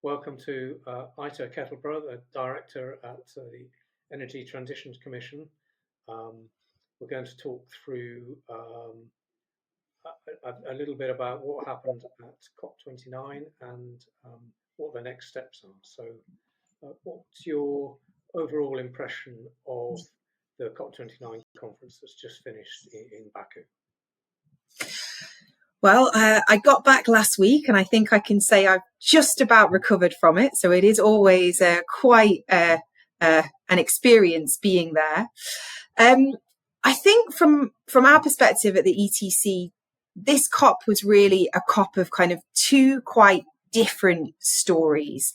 welcome to Ita Kettleborough, the Director at the Energy Transitions Commission. We're going to talk through a little bit about what happened at COP29 and what the next steps are. So what's your overall impression of the COP29 conference that's just finished in Baku? Well, I got back last week and I think I can say I've just about recovered from it. So it is always quite an experience being there. I think from our perspective at the ETC, this COP was really a COP of kind of two quite different stories.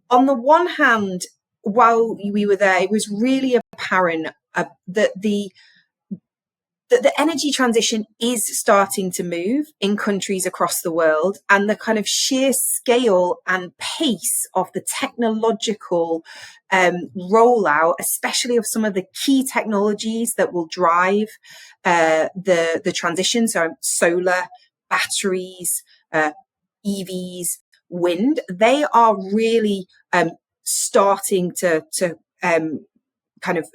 On the one hand, while we were there, it was really apparent that the energy transition is starting to move in countries across the world, and the kind of sheer scale and pace of the technological rollout, especially of some of the key technologies that will drive the transition, so solar, batteries, EVs, wind, they are really starting to kind of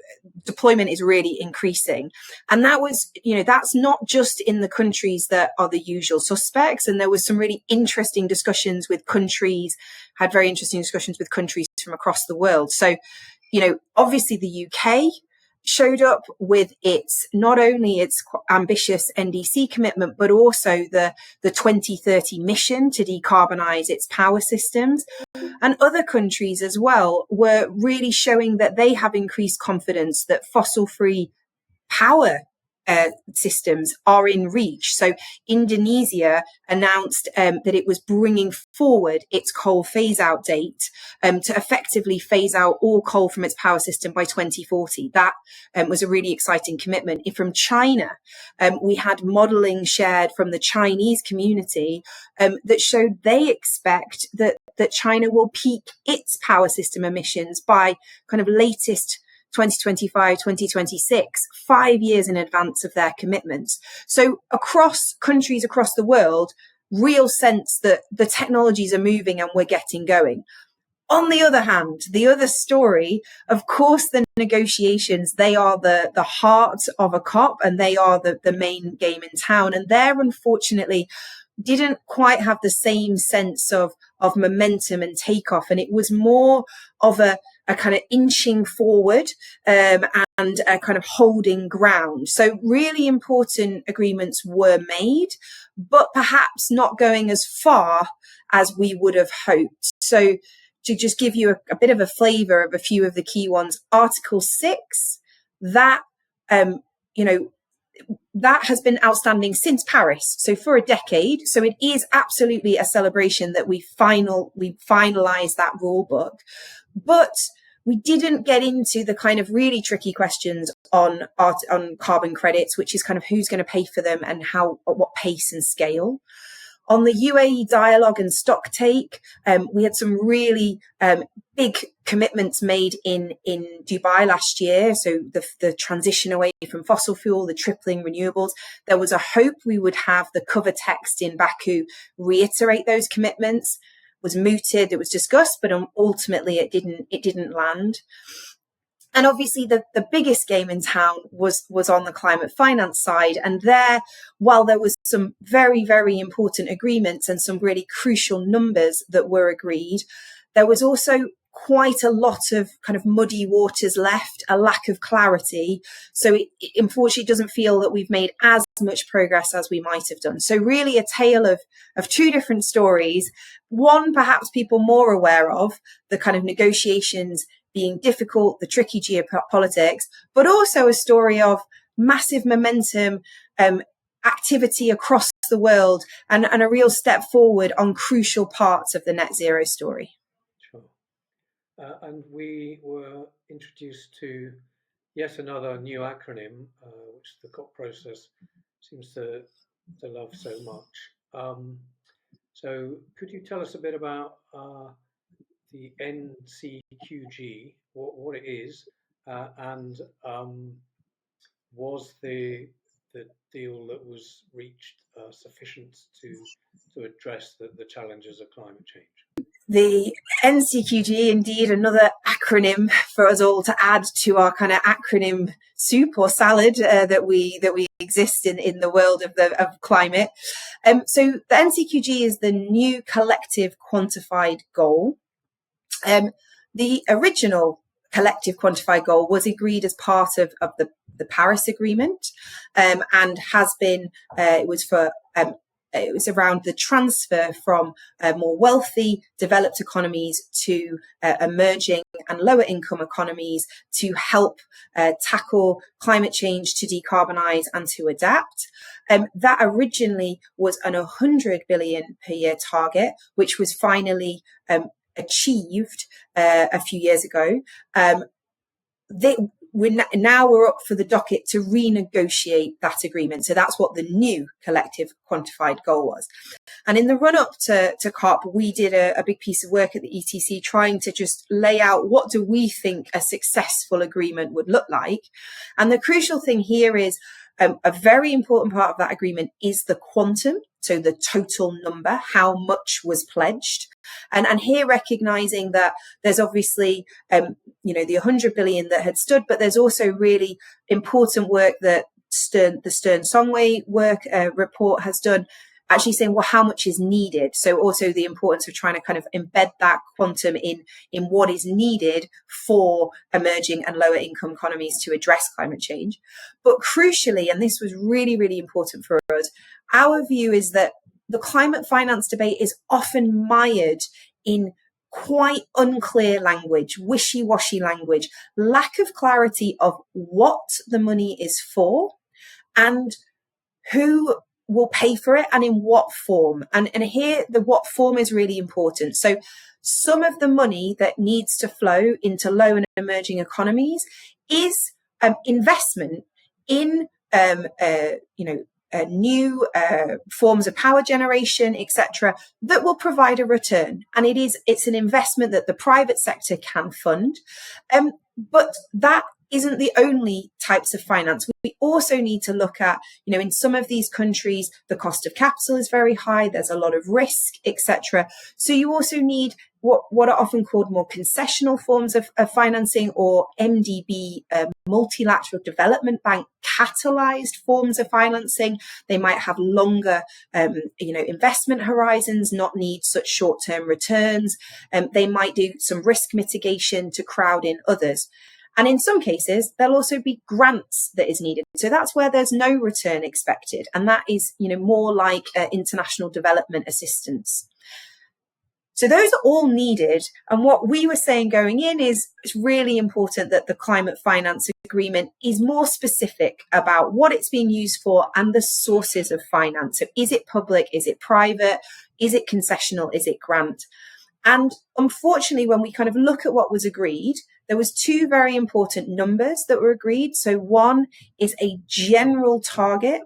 deployment is really increasing. And that was, that's not just in the countries that are the usual suspects. And there was some really interesting discussions with countries, had very interesting discussions with countries from across the world. So, obviously the UK showed up with not only its ambitious NDC commitment, but also the 2030 mission to decarbonize its power systems. And other countries as well were really showing that they have increased confidence that fossil-free power systems are in reach. So Indonesia announced that it was bringing forward its coal phase-out date to effectively phase out all coal from its power system by 2040. That was a really exciting commitment. From China, we had modelling shared from the Chinese community that showed they expect that China will peak its power system emissions by kind of latest 2025, 2026, 5 years in advance of their commitments. So across countries across the world, real sense that the technologies are moving and we're getting going. On the other hand, the other story, of course, the negotiations, they are the heart of a COP and they are the main game in town. And there, unfortunately, didn't quite have the same sense of momentum and takeoff. And it was more of a kind of inching forward and a kind of holding ground. So really important agreements were made, but perhaps not going as far as we would have hoped. So to just give you a bit of a flavour of a few of the key ones, Article 6, that that has been outstanding since Paris, so for a decade. So it is absolutely a celebration that we finalised that rule book. But we didn't get into the kind of really tricky questions on carbon credits, which is kind of who's going to pay for them and at what pace and scale. On the UAE dialogue and stock take, we had some really big commitments made in Dubai last year. So the transition away from fossil fuel, the tripling renewables. There was a hope we would have the cover text in Baku reiterate those commitments. Was mooted, it was discussed, but ultimately it didn't land. And obviously the biggest game in town was on the climate finance side. And there, while there was some very, very important agreements and some really crucial numbers that were agreed, there was also quite a lot of kind of muddy waters left, a lack of clarity. So it unfortunately doesn't feel that we've made as much progress as we might have done. So really a tale of two different stories. One, perhaps people more aware of, the kind of negotiations being difficult, the tricky geopolitics, but also a story of massive momentum, activity across the world, and a real step forward on crucial parts of the net zero story. Sure. And we were introduced to yet another new acronym, which the COP process seems to love so much. So could you tell us a bit about the NCQG, what it is, and was the deal that was reached sufficient to address the challenges of climate change? The NCQG, indeed, another acronym for us all to add to our kind of acronym soup or salad that we exist in the world of climate. So the NCQG is the new collective quantified goal. The original collective quantified goal was agreed as part of the Paris Agreement, and has been. It was around the transfer from more wealthy developed economies to emerging and lower income economies to help tackle climate change, to decarbonise and to adapt. That originally was an 100 billion per year target, which was finally achieved a few years ago. We're up for the docket to renegotiate that agreement. So that's what the new collective quantified goal was. And in the run up to COP, we did a big piece of work at the ETC trying to just lay out what do we think a successful agreement would look like. And the crucial thing here is a very important part of that agreement is the quantum. So the total number, how much was pledged. And here recognizing that there's obviously, the 100 billion that had stood, but there's also really important work that the Stern-Songwei report has done, actually saying, well, how much is needed? So also the importance of trying to kind of embed that quantum in what is needed for emerging and lower income economies to address climate change. But crucially, and this was really, really important for us, our view is that the climate finance debate is often mired in quite unclear language, wishy-washy language, lack of clarity of what the money is for and who will pay for it and in what form. And here, the what form is really important. So some of the money that needs to flow into low and emerging economies is investment in new forms of power generation, etc., that will provide a return. And it's an investment that the private sector can fund. But that isn't the only types of finance. We also need to look at, in some of these countries, the cost of capital is very high. There's a lot of risk, etc. So you also need what are often called more concessional forms of financing, or MDB, multilateral development bank catalyzed forms of financing. They might have longer, investment horizons, not need such short-term returns. They might do some risk mitigation to crowd in others. And in some cases, there'll also be grants that is needed. So that's where there's no return expected. And that is, more like international development assistance. So those are all needed. And what we were saying going in is it's really important that the climate finance agreement is more specific about what it's being used for and the sources of finance. So is it public? Is it private? Is it concessional? Is it grant? And unfortunately, when we kind of look at what was agreed, there was two very important numbers that were agreed. So one is a general target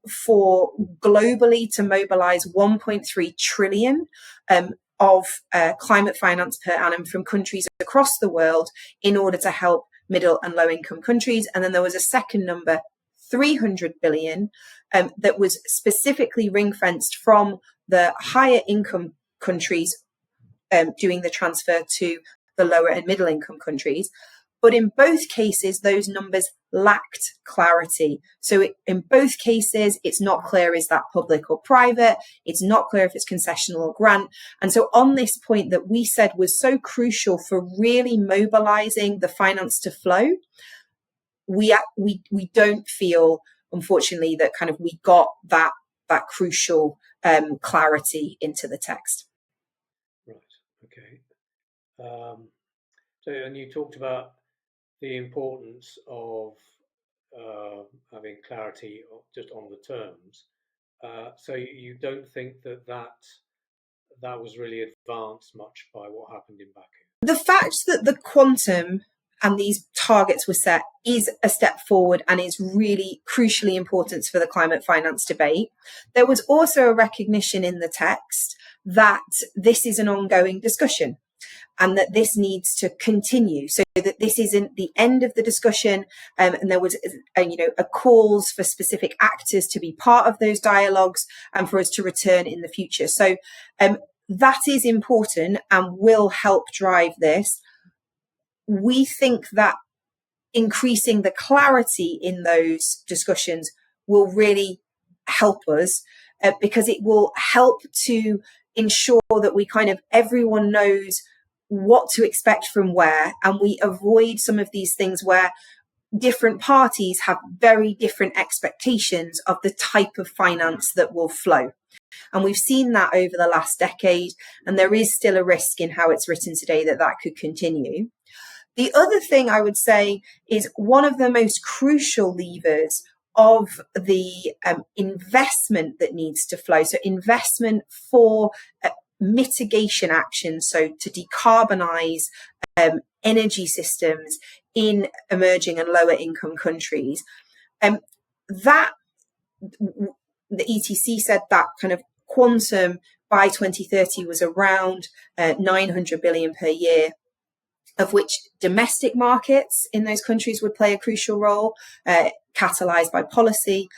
for globally to mobilize 1.3 trillion of climate finance per annum from countries across the world in order to help middle and low income countries. And then there was a second number, 300 billion, that was specifically ring fenced from the higher income countries doing the transfer to the lower and middle income countries. But in both cases, those numbers lacked clarity. So in both cases, it's not clear, is that public or private? It's not clear if it's concessional or grant. And so on this point that we said was so crucial for really mobilizing the finance to flow, we don't feel, unfortunately, that kind of we got that crucial clarity into the text. Right. Okay. And you talked about the importance of having clarity just on the terms. So you don't think that was really advanced much by what happened in Baku? The fact that the quantum and these targets were set is a step forward and is really crucially important for the climate finance debate. There was also a recognition in the text that this is an ongoing discussion and that this needs to continue, so that this isn't the end of the discussion. And there was, a calls for specific actors to be part of those dialogues and for us to return in the future. So that is important and will help drive this. We think that increasing the clarity in those discussions will really help us, because it will help to ensure that we everyone knows what to expect from where, and we avoid some of these things where different parties have very different expectations of the type of finance that will flow. And we've seen that over the last decade, and there is still a risk in how it's written today that could continue. The other thing I would say is one of the most crucial levers of the investment that needs to flow. So investment for mitigation action, so to decarbonize energy systems in emerging and lower income countries. That the ETC said that quantum by 2030 was around 900 billion per year, of which domestic markets in those countries would play a crucial role, catalyzed by policy,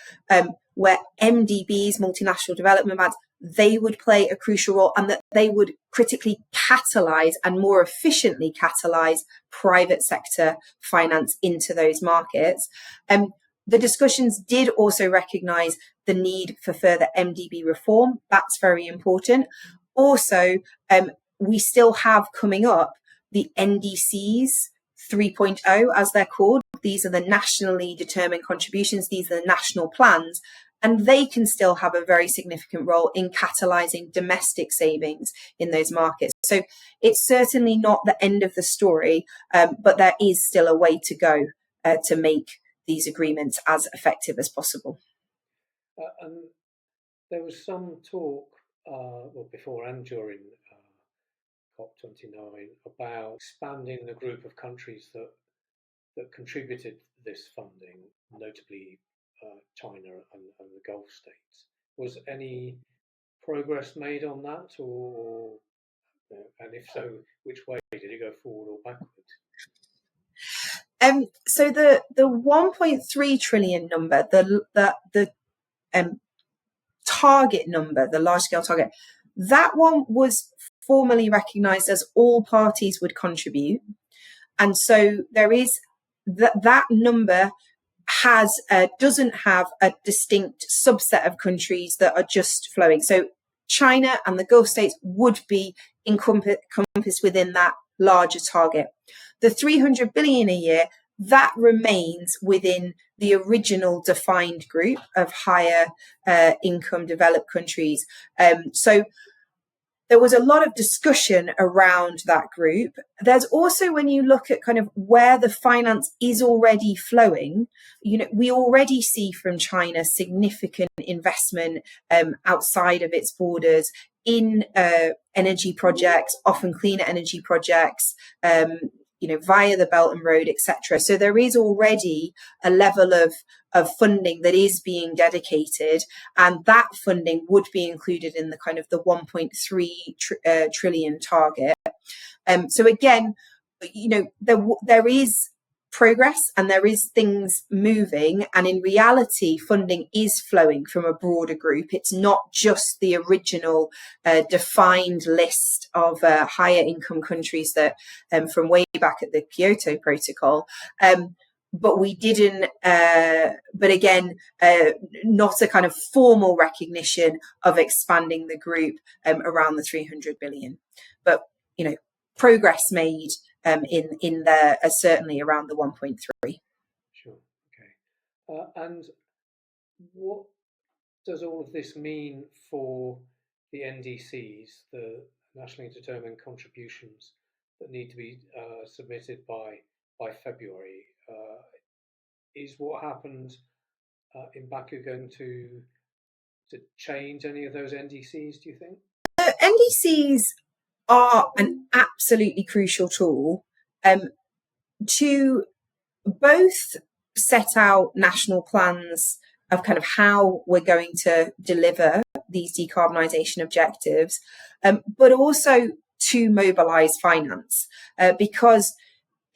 where MDBs, multinational development banks, they would play a crucial role, and that they would critically catalyze and more efficiently catalyze private sector finance into those markets. The discussions did also recognize the need for further MDB reform. That's very important. Also, we still have coming up the NDCs 3.0, as they're called. These are the nationally determined contributions. These are the national plans. And they can still have a very significant role in catalyzing domestic savings in those markets. So it's certainly not the end of the story, but there is still a way to go to make these agreements as effective as possible. And there was some talk, before and during COP29, about expanding the group of countries that contributed this funding, notably China and the Gulf states. Was any progress made on that, or and if so, which way did it go, forward or backwards? So the 1.3 trillion number, the target number, the large scale target, that one was formally recognised as all parties would contribute, and so there is that number doesn't have a distinct subset of countries that are just flowing. So China and the Gulf states would be encompassed within that larger target. The 300 billion a year, that remains within the original defined group of higher income developed countries. So there was a lot of discussion around that group. There's also, when you look at where the finance is already flowing, we already see from China significant investment outside of its borders in energy projects, often cleaner energy projects, via the Belt and Road, etc. So there is already a level of funding that is being dedicated, and that funding would be included in the the 1.3 trillion target. So again, there is progress and there is things moving, and in reality funding is flowing from a broader group. It's not just the original defined list of higher income countries that from way back at the Kyoto Protocol, but we didn't but again not a formal recognition of expanding the group around the 300 billion, but progress made in there, certainly around the 1.3. Sure. Okay. And what does all of this mean for the NDCs, the nationally determined contributions that need to be submitted by February? Is what happened in Baku going to change any of those NDCs, do you think? NDCs are an absolutely crucial tool to both set out national plans of how we're going to deliver these decarbonisation objectives, but also to mobilise finance, because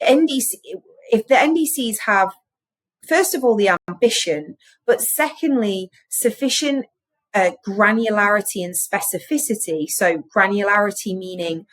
if the NDCs have, first of all, the ambition, but secondly, sufficient granularity and specificity. So granularity meaning,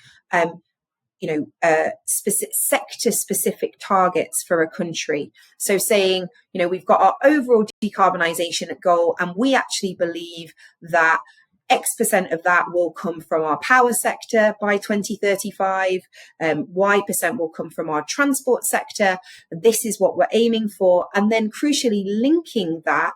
sector-specific targets for a country. So saying, we've got our overall decarbonisation goal, and we actually believe that X% of that will come from our power sector by 2035, Y% will come from our transport sector. This is what we're aiming for. And then crucially linking that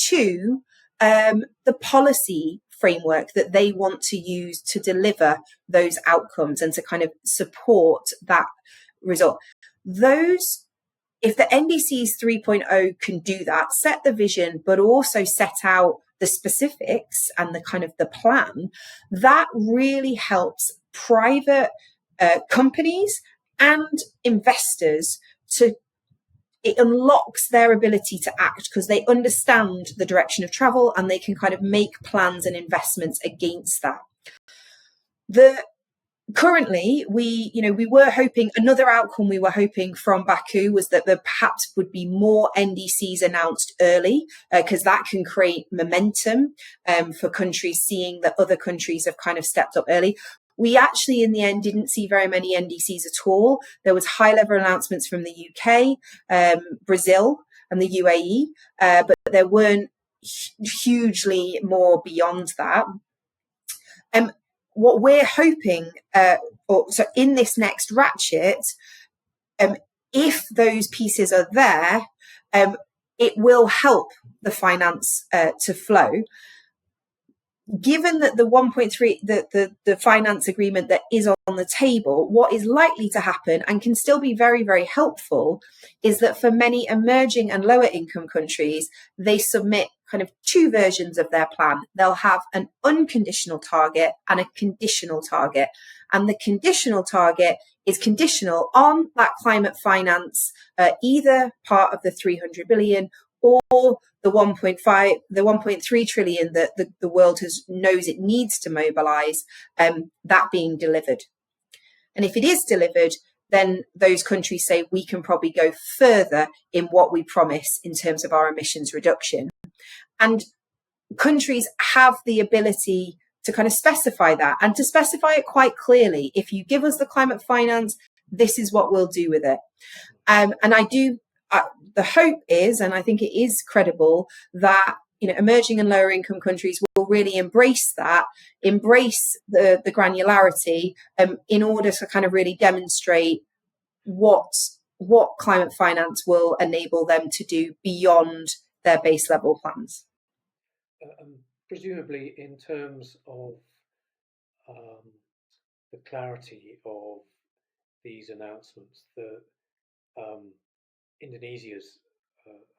to the policy framework that they want to use to deliver those outcomes and to kind of support that result. If the NDCs 3.0 can do that, set the vision, but also set out the specifics and the kind of the plan, that really helps private companies and investors it unlocks their ability to act because they understand the direction of travel and they can kind of make plans and investments against that. Currently, we were hoping, another outcome we were hoping from Baku was that there perhaps would be more NDCs announced early, because that can create momentum for countries, seeing that other countries have kind of stepped up early. We actually, in the end, didn't see very many NDCs at all. There was high-level announcements from the UK, Brazil, and the UAE, but there weren't hugely more beyond that. What we're hoping, so in this next ratchet, if those pieces are there, it will help the finance to flow. Given that the 1.3, the finance agreement that is on the table, what is likely to happen and can still be very, very helpful is that for many emerging and lower income countries, they submit kind of two versions of their plan. They'll have an unconditional target and a conditional target. And the conditional target is conditional on that climate finance, either part of the 300 billion or the 1.3 trillion that the world knows it needs to mobilize, that being delivered. And if it is delivered, then those countries say we can probably go further in what we promise in terms of our emissions reduction. And countries have the ability to kind of specify that and to specify it quite clearly. If you give us the climate finance, this is what we'll do with it. And the hope is, and I think it is credible, that emerging and lower income countries will really embrace the granularity in order to kind of really demonstrate what climate finance will enable them to do beyond their base level plans. Presumably, in terms of the clarity of these announcements, Indonesia's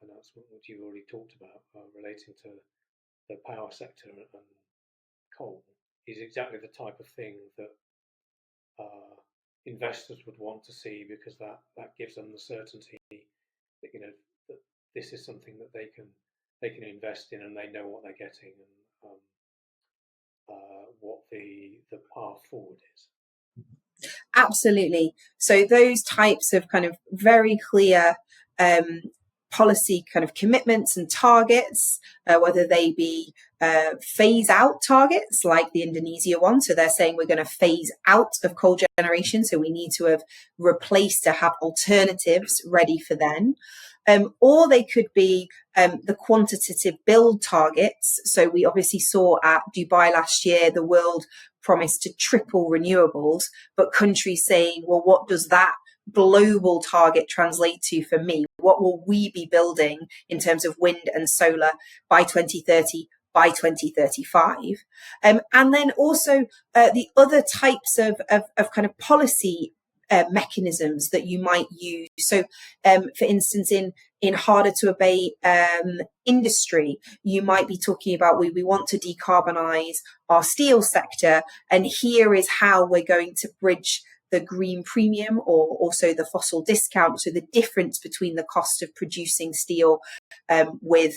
announcement, which you've already talked about, relating to the power sector and coal, is exactly the type of thing that investors would want to see, because that gives them the certainty that that this is something that they can invest in, and they know what they're getting and what the path forward is. Absolutely. So those types of kind of very clear policy kind of commitments and targets, whether they be phase out targets like the Indonesia one. So they're saying we're going to phase out of coal generation. So we need to have replaced to have alternatives ready for then. Or they could be the quantitative build targets. So we obviously saw at Dubai last year, the world promised to triple renewables, but countries saying, well, what does that global target translate to for me? What will we be building in terms of wind and solar by 2030, by 2035? And then also the other types of kind of policy mechanisms that you might use. So, for instance, in harder to abate industry, you might be talking about we want to decarbonize our steel sector, and here is how we're going to bridge the green premium or also the fossil discount. So the difference between the cost of producing steel with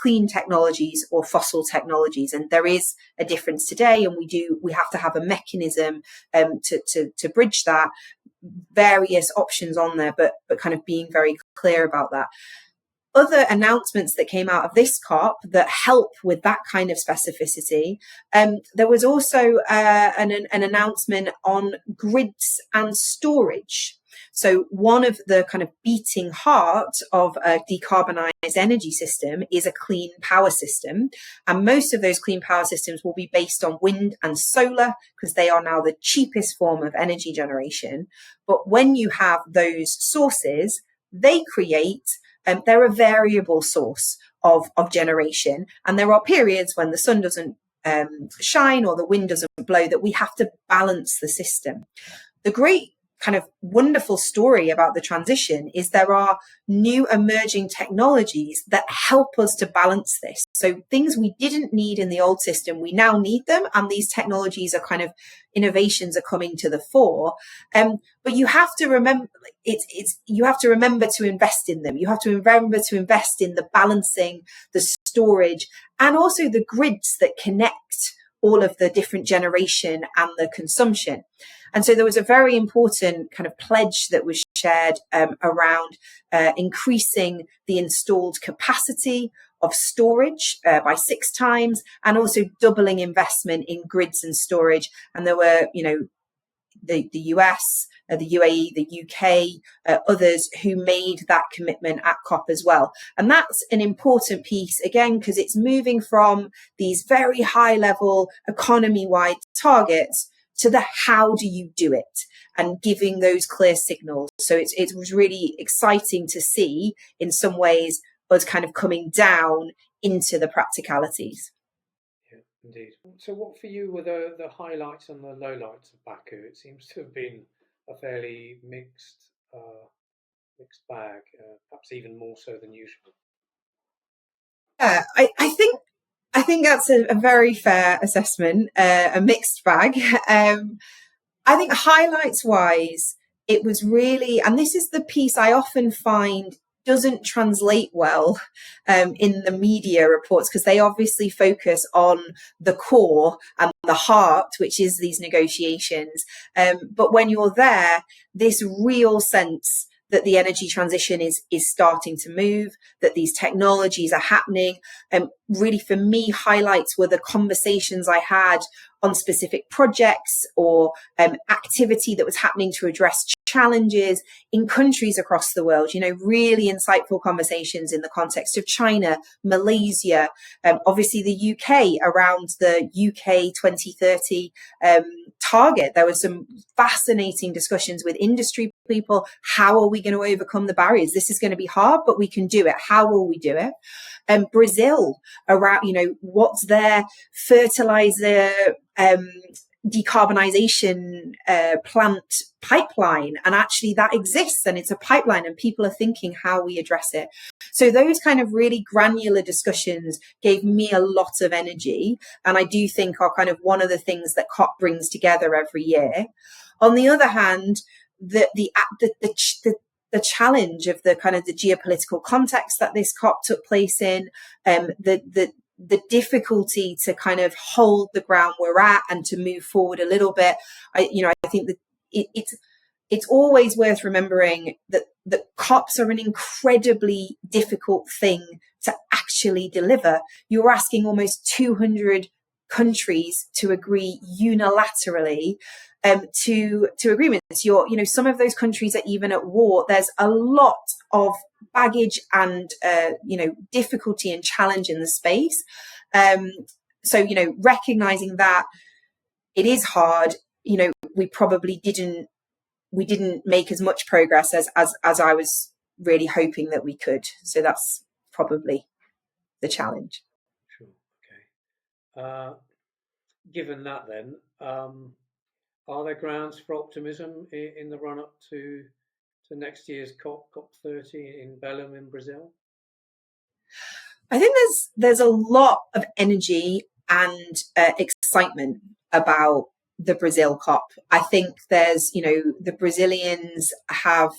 clean technologies or fossil technologies. And there is a difference today, and we have to have a mechanism to bridge that. Various options on there, but kind of being very clear about that. other announcements that came out of this COP that help with that kind of specificity. There was also an announcement on grids and storage. So one of the kind of beating heart of a decarbonised energy system is a clean power system. And most of those clean power systems will be based on wind and solar because they are now the cheapest form of energy generation. But when you have those sources, they create they're a variable source of generation. And there are periods when the sun doesn't shine or the wind doesn't blow that we have to balance the system. The great kind of wonderful story about the transition is there are new emerging technologies that help us to balance this. So things we didn't need in the old system, we now need them. And these technologies are kind of innovations are coming to the fore. But you have to remember, you have to remember to invest in them. You have to remember to invest in the balancing, the storage, and also the grids that connect all of the different generation and the consumption. And so there was a very important kind of pledge that was shared around increasing the installed capacity of storage by 6 times, and also doubling investment in grids and storage. And there were, the US, the UAE, the UK, others who made that commitment at COP as well. And that's an important piece, again, because it's moving from these very high level economy-wide targets to the how do you do it, and giving those clear signals. So it was really exciting to see, in some ways, us kind of coming down into the practicalities. Yeah, indeed. So what for you were the highlights and the lowlights of Baku? It seems to have been a fairly mixed bag, perhaps even more so than usual. Yeah, I think that's a very fair assessment, a mixed bag. I think highlights wise, it was really, and this is the piece I often find doesn't translate well in the media reports, because they obviously focus on the core and the heart, which is these negotiations. But when you're there, this real sense that the energy transition is starting to move, that these technologies are happening. Really, for me, highlights were the conversations I had on specific projects or activity that was happening to address challenges in countries across the world. Really insightful conversations in the context of China, Malaysia, obviously the UK around the UK 2030 target. There were some fascinating discussions with industry people. How are we going to overcome the barriers? This is going to be hard, but we can do it. How will we do it? Brazil around, what's their fertilizer decarbonisation plant pipeline, and actually that exists and it's a pipeline and people are thinking how we address it. So those kind of really granular discussions gave me a lot of energy, and I do think are kind of one of the things that COP brings together every year. On the other hand, the challenge of the kind of the geopolitical context that this COP took place in, the difficulty to kind of hold the ground we're at and to move forward a little bit. I think that it's always worth remembering that COPs are an incredibly difficult thing to actually deliver. You're asking almost 200 countries to agree unilaterally to agreements. Some of those countries are even at war. There's a lot of baggage and difficulty and challenge in the space. So recognizing that it is hard, we probably didn't make as much progress as I was really hoping that we could. So that's probably the challenge. Sure. Okay. Given that, then, are there grounds for optimism in the run-up to next year's COP30 in Belém in Brazil? I think there's a lot of energy and excitement about the Brazil COP. I think there's, the Brazilians have,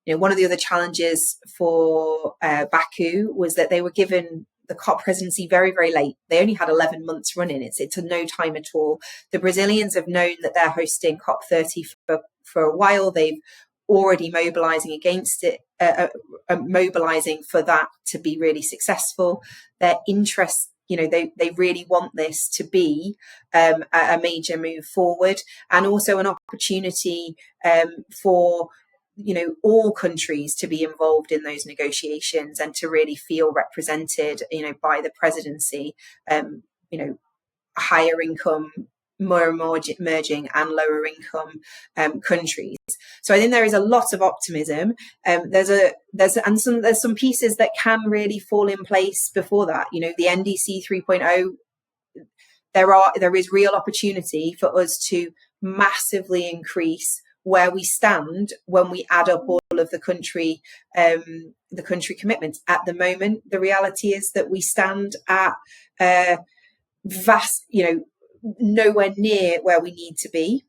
one of the other challenges for Baku was that they were given the COP presidency very, very late. They only had 11 months running. It's a no time at all. The Brazilians have known that they're hosting COP30 for a while. They've already mobilising against it, mobilising for that to be really successful. Their interest, they really want this to be a major move forward, and also an opportunity for all countries to be involved in those negotiations and to really feel represented, by the presidency, higher income, more emerging and lower income countries. So I think there is a lot of optimism. There's some pieces that can really fall in place before that. The NDC 3.0, there is real opportunity for us to massively increase where we stand when we add up all of the country commitments. At the moment, the reality is that we stand at vast, nowhere near where we need to be.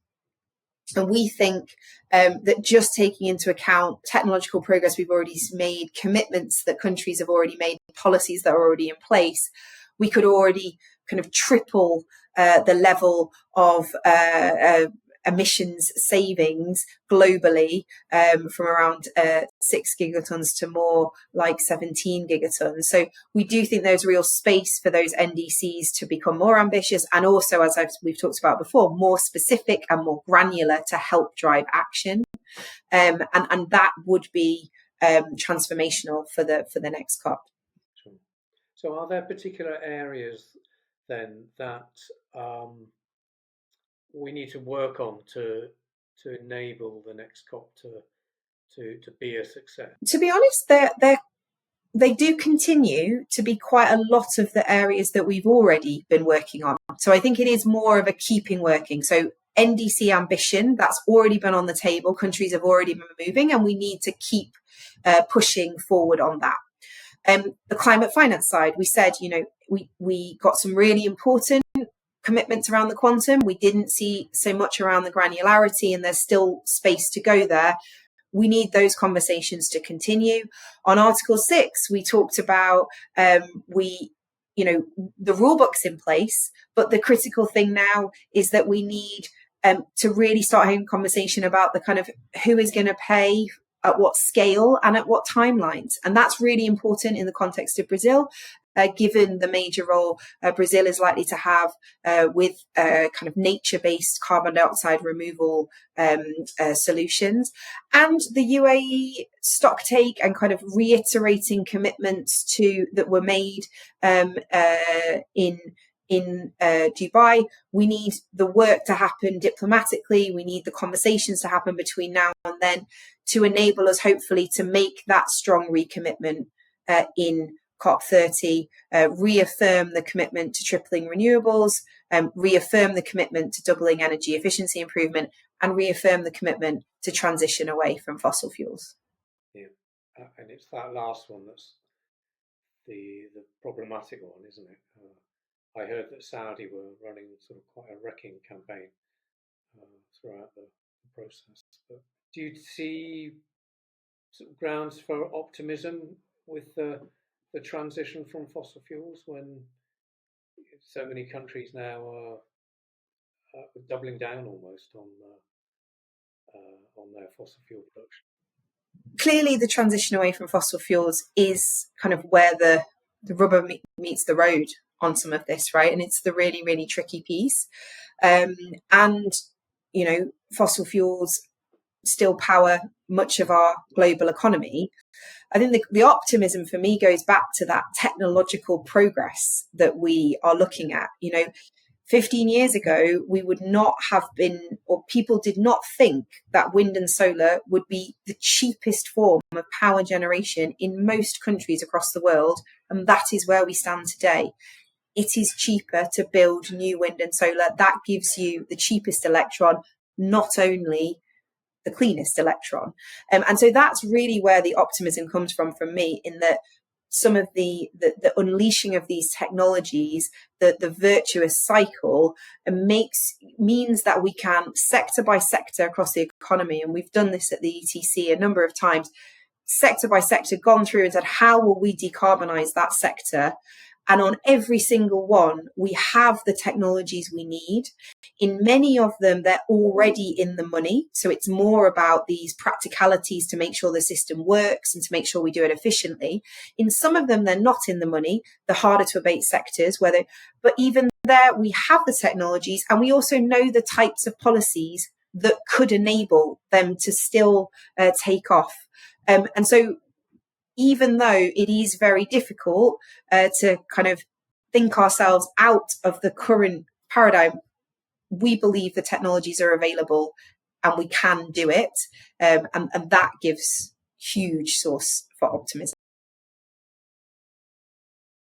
And we think that just taking into account technological progress we've already made, commitments that countries have already made, policies that are already in place, we could already kind of triple the level of emissions savings globally, from around 6 gigatons to more like 17 gigatons. So we do think there's real space for those NDCs to become more ambitious, and also, as we've talked about before, more specific and more granular to help drive action. And that would be transformational for the next COP. So are there particular areas then that we need to work on to enable the next COP to be a success? To be honest, they do continue to be quite a lot of the areas that we've already been working on. So I think it is more of a keeping working. So NDC ambition, that's already been on the table. Countries have already been moving, and we need to keep pushing forward on that. The climate finance side, we said, we got some really important commitments around the quantum. We didn't see so much around the granularity, and there's still space to go there. We need those conversations to continue. On Article 6, we talked about the rule book's in place, but the critical thing now is that we need to really start having a conversation about the kind of who is going to pay, at what scale and at what timelines. And that's really important in the context of Brazil, given the major role Brazil is likely to have with kind of nature-based carbon dioxide removal solutions. And the UAE stocktake and kind of reiterating commitments that were made in Dubai. We need the work to happen diplomatically. We need the conversations to happen between now and then to enable us, hopefully, to make that strong recommitment in COP30, reaffirm the commitment to tripling renewables, reaffirm the commitment to doubling energy efficiency improvement, and reaffirm the commitment to transition away from fossil fuels. Yeah, and it's that last one that's the problematic one, isn't it? I heard that Saudi were running sort of quite a wrecking campaign throughout the process. But do you see sort of grounds for optimism with the transition from fossil fuels when so many countries now are doubling down almost on their fossil fuel production? Clearly, the transition away from fossil fuels is kind of where the rubber meets the road on some of this, right? And it's the really, really tricky piece. And, fossil fuels still power much of our global economy. I think the optimism for me goes back to that technological progress that we are looking at. 15 years ago, we would not have been, or people did not think that wind and solar would be the cheapest form of power generation in most countries across the world. And that is where we stand today. It is cheaper to build new wind and solar. That gives you the cheapest electron, not only the cleanest electron. And so that's really where the optimism comes from me, in that some of the unleashing of these technologies, the virtuous cycle, means that we can, sector by sector across the economy, and we've done this at the ETC a number of times, sector by sector, gone through and said, how will we decarbonize that sector? And on every single one, we have the technologies we need. In many of them, they're already in the money. So it's more about these practicalities to make sure the system works and to make sure we do it efficiently. In some of them, they're not in the money, the harder to abate sectors, but even there, we have the technologies, and we also know the types of policies that could enable them to still take off. And so even though it is very difficult to kind of think ourselves out of the current paradigm, we believe the technologies are available and we can do it. And that gives huge source for optimism.